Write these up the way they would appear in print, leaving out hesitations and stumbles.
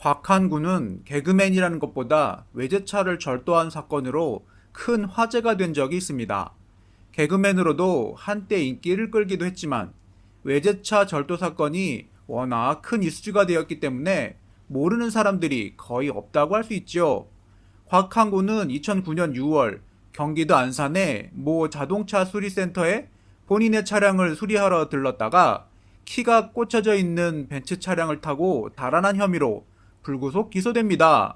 곽한구는 개그맨이라는 것보다 외제차를 절도한 사건으로 큰 화제가 된 적이 있습니다. 개그맨으로도 한때 인기를 끌기도 했지만 외제차 절도 사건이 워낙 큰 이슈가 되었기 때문에 모르는 사람들이 거의 없다고 할 수 있죠. 곽한구는 2009년 6월 경기도 안산의 모 자동차 수리센터에 본인의 차량을 수리하러 들렀다가 키가 꽂혀져 있는 벤츠 차량을 타고 달아난 혐의로 불구속 기소됩니다.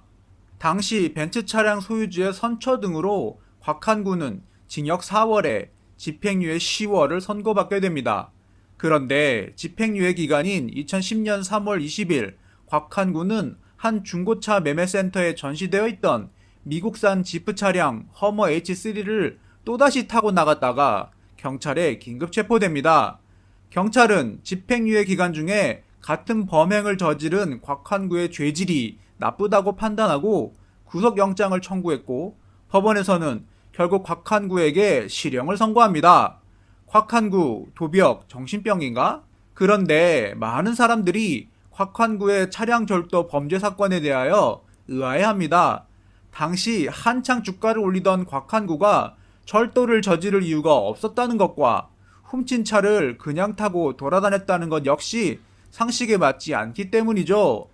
당시 벤츠 차량 소유주의 선처 등으로 곽한구는 징역 4월에 집행유예 10월을 선고받게 됩니다. 그런데 집행유예 기간인 2010년 3월 20일 곽한구는 한 중고차 매매센터에 전시되어 있던 미국산 지프 차량 허머 H3를 또다시 타고 나갔다가 경찰에 긴급 체포됩니다. 경찰은 집행유예 기간 중에 같은 범행을 저지른 곽한구의 죄질이 나쁘다고 판단하고 구속영장을 청구했고 법원에서는 결국 곽한구에게 실형을 선고합니다. 곽한구 도벽 정신병인가? 그런데 많은 사람들이 곽한구의 차량 절도 범죄 사건에 대하여 의아해합니다. 당시 한창 주가를 올리던 곽한구가 절도를 저지를 이유가 없었다는 것과 훔친 차를 그냥 타고 돌아다녔다는 것 역시 상식에 맞지 않기 때문이죠.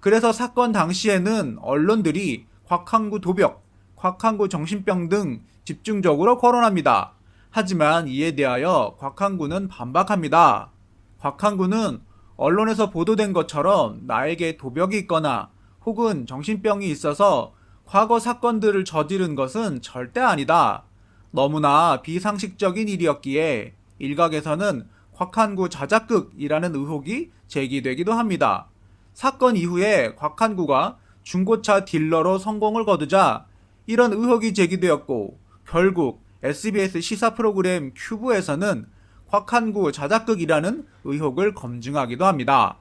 그래서 사건 당시에는 언론들이 곽한구 도벽, 곽한구 정신병 등 집중적으로 거론합니다. 하지만 이에 대하여 곽한구는 반박합니다. 곽한구는 언론에서 보도된 것처럼 나에게 도벽이 있거나 혹은 정신병이 있어서 과거 사건들을 저지른 것은 절대 아니다. 너무나 비상식적인 일이었기에 일각에서는 곽한구 자작극이라는 의혹이 제기되기도 합니다. 사건 이후에 곽한구가 중고차 딜러로 성공을 거두자 이런 의혹이 제기되었고 결국 SBS 시사 프로그램 큐브에서는 곽한구 자작극이라는 의혹을 검증하기도 합니다.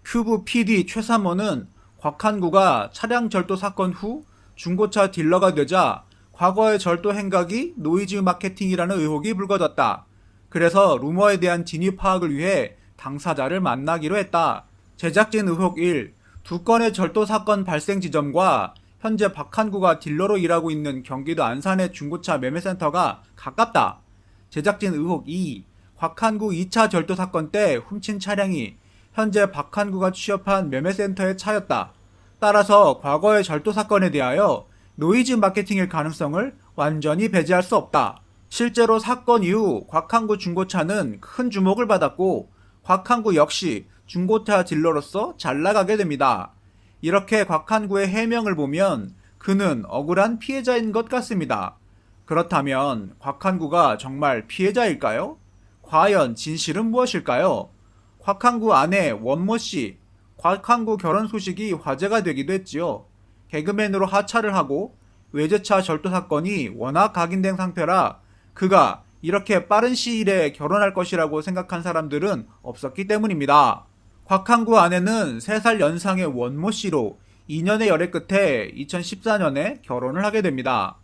큐브 PD 최삼호는 곽한구가 차량 절도 사건 후 중고차 딜러가 되자 과거의 절도 행각이 노이즈 마케팅이라는 의혹이 불거졌다. 그래서 루머에 대한 진위 파악을 위해 당사자를 만나기로 했다. 제작진 의혹 1. 두 건의 절도 사건 발생 지점과 현재 곽한구가 딜러로 일하고 있는 경기도 안산의 중고차 매매센터가 가깝다. 제작진 의혹 2. 곽한구 2차 절도 사건 때 훔친 차량이 현재 곽한구가 취업한 매매센터의 차였다. 따라서 과거의 절도 사건에 대하여 노이즈 마케팅일 가능성을 완전히 배제할 수 없다. 실제로 사건 이후 곽한구 중고차는 큰 주목을 받았고 곽한구 역시 중고차 딜러로서 잘 나가게 됩니다. 이렇게 곽한구의 해명을 보면 그는 억울한 피해자인 것 같습니다. 그렇다면 곽한구가 정말 피해자일까요? 과연 진실은 무엇일까요? 곽한구 아내 원모 씨, 곽한구 결혼 소식이 화제가 되기도 했지요. 개그맨으로 하차를 하고 외제차 절도 사건이 워낙 각인된 상태라 그가 이렇게 빠른 시일에 결혼할 것이라고 생각한 사람들은 없었기 때문입니다. 곽한구 아내는 3살 연상의 원모 씨로 2년의 열애 끝에 2014년에 결혼을 하게 됩니다.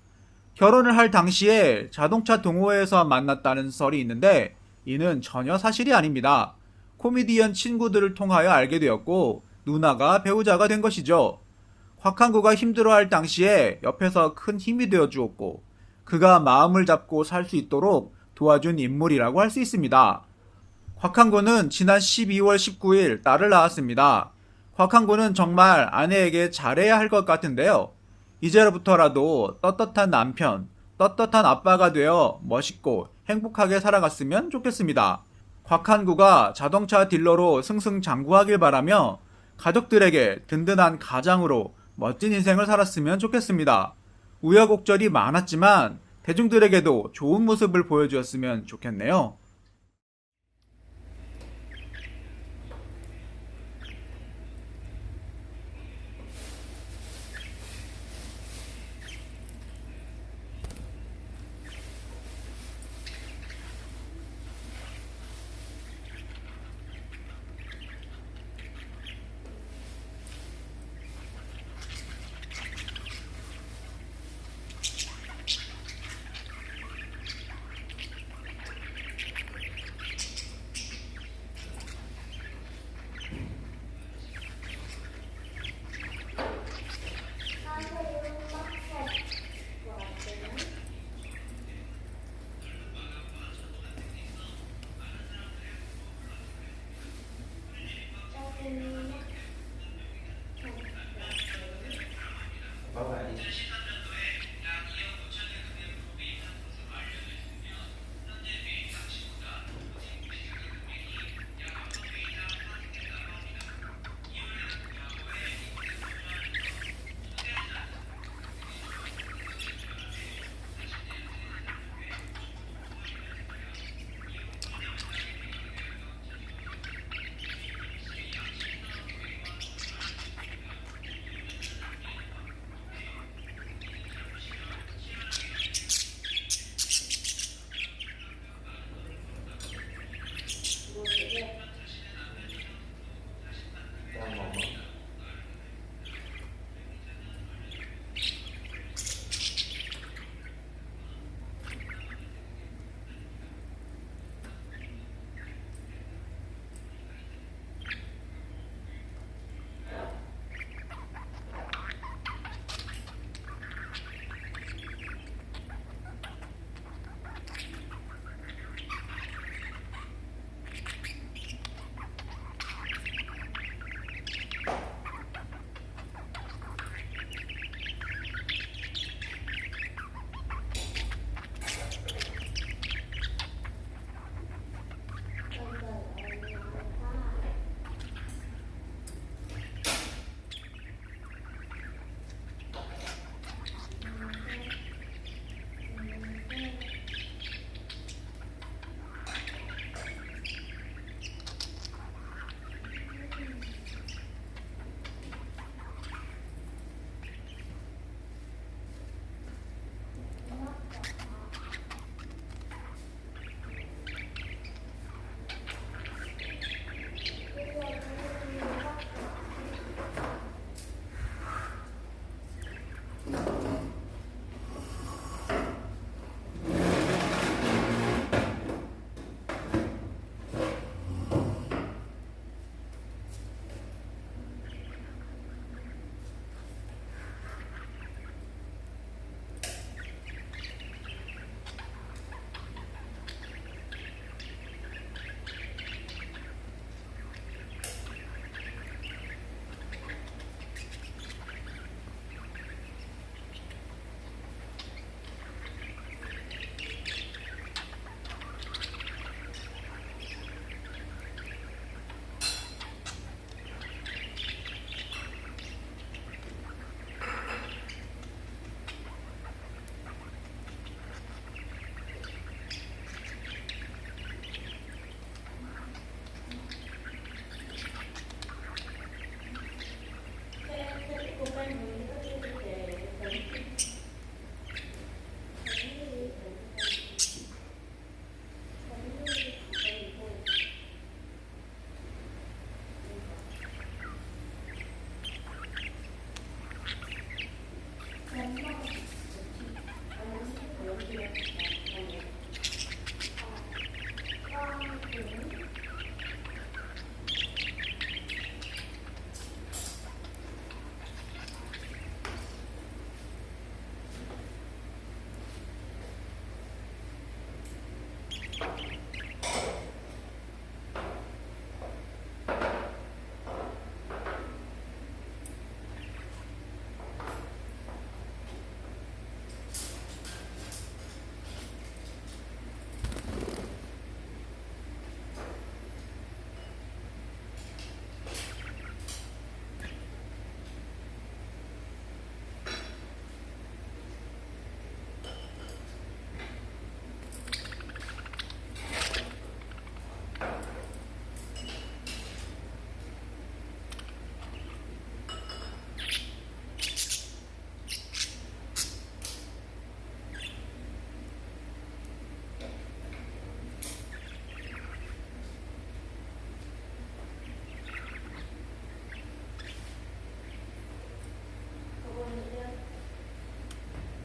결혼을 할 당시에 자동차 동호회에서 만났다는 썰이 있는데 이는 전혀 사실이 아닙니다. 코미디언 친구들을 통하여 알게 되었고 누나가 배우자가 된 것이죠. 곽한구가 힘들어할 당시에 옆에서 큰 힘이 되어 주었고 그가 마음을 잡고 살 수 있도록 도와준 인물이라고 할 수 있습니다. 곽한구는 지난 12월 19일 딸을 낳았습니다. 곽한구는 정말 아내에게 잘해야 할 것 같은데요. 이제로부터라도 떳떳한 남편, 떳떳한 아빠가 되어 멋있고 행복하게 살아갔으면 좋겠습니다. 곽한구가 자동차 딜러로 승승장구하길 바라며 가족들에게 든든한 가장으로 멋진 인생을 살았으면 좋겠습니다. 우여곡절이 많았지만 대중들에게도 좋은 모습을 보여주었으면 좋겠네요.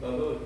야, 너